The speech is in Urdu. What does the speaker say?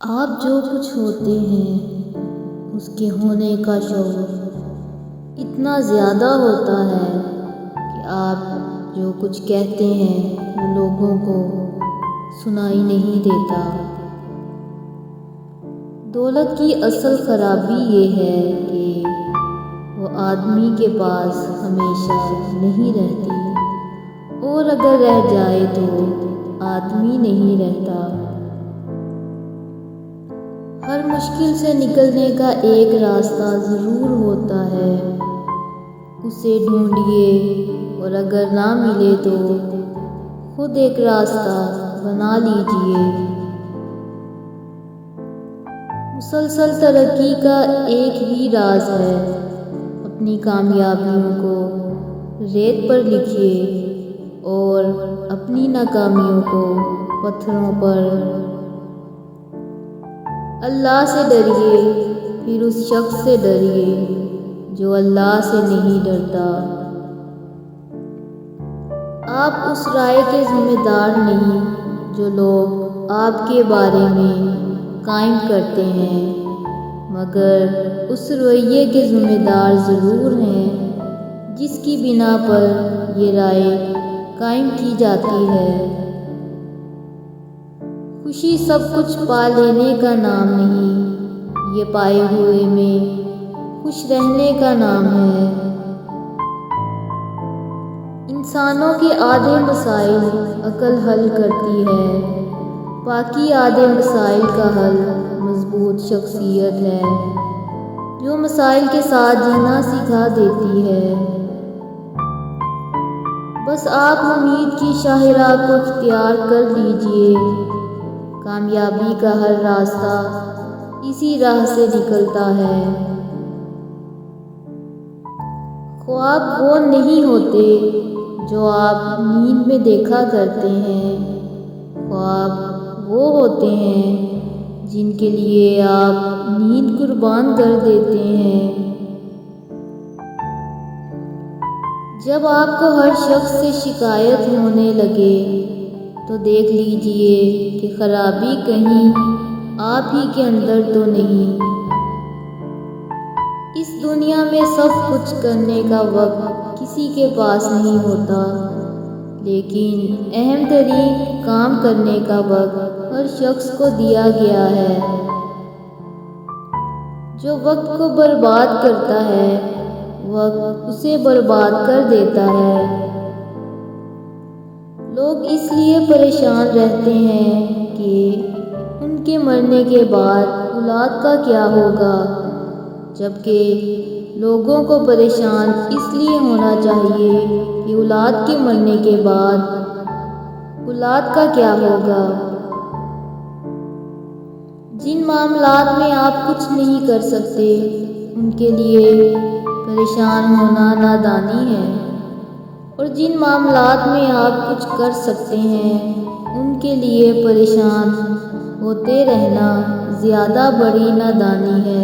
آپ جو کچھ ہوتے ہیں اس کے ہونے کا شعور اتنا زیادہ ہوتا ہے کہ آپ جو کچھ کہتے ہیں وہ لوگوں کو سنائی نہیں دیتا۔ دولت کی اصل خرابی یہ ہے کہ وہ آدمی کے پاس ہمیشہ نہیں رہتی، اور اگر رہ جائے تو آدمی نہیں رہتا۔ ہر مشکل سے نکلنے کا ایک راستہ ضرور ہوتا ہے، اسے ڈھونڈیے اور اگر نہ ملے تو خود ایک راستہ بنا لیجیے۔ مسلسل ترقی کا ایک ہی راز ہے، اپنی کامیابیوں کو ریت پر لکھیے اور اپنی ناکامیوں کو پتھروں پر۔ اللہ سے ڈریے، پھر اس شخص سے ڈریے جو اللہ سے نہیں ڈرتا۔ آپ اس رائے کے ذمہ دار نہیں جو لوگ آپ کے بارے میں قائم کرتے ہیں، مگر اس رویے کے ذمہ دار ضرور ہیں جس کی بنا پر یہ رائے قائم کی جاتی ہے۔ خوشی سب کچھ پا لینے کا نام نہیں، یہ پائے ہوئے میں خوش رہنے کا نام ہے۔ انسانوں کے آدھے مسائل عقل حل کرتی ہے، باقی آدھے مسائل کا حل مضبوط شخصیت ہے جو مسائل کے ساتھ جینا سکھا دیتی ہے۔ بس آپ امید کی شاہراہ کو اختیار کر لیجیے، کامیابی کا ہر راستہ اسی راہ سے نکلتا ہے۔ خواب وہ نہیں ہوتے جو آپ نیند میں دیکھا کرتے ہیں، خواب وہ ہوتے ہیں جن کے لیے آپ نیند قربان کر دیتے ہیں۔ جب آپ کو ہر شخص سے شکایت ہونے لگے تو دیکھ لیجیے کہ خرابی کہیں آپ ہی کے اندر تو نہیں۔ اس دنیا میں سب کچھ کرنے کا وقت کسی کے پاس نہیں ہوتا، لیکن اہم ترین کام کرنے کا وقت ہر شخص کو دیا گیا ہے۔ جو وقت کو برباد کرتا ہے، وقت اسے برباد کر دیتا ہے۔ لوگ اس لیے پریشان رہتے ہیں کہ ان کے مرنے کے بعد اولاد کا کیا ہوگا، جبکہ لوگوں کو پریشان اس لیے ہونا چاہیے کہ اولاد کے مرنے کے بعد اولاد کا کیا ہوگا۔ جن معاملات میں آپ کچھ نہیں کر سکتے ان کے لیے پریشان ہونا نادانی ہے، اور جن معاملات میں آپ کچھ کر سکتے ہیں ان کے لیے پریشان ہوتے رہنا زیادہ بڑی نادانی ہے۔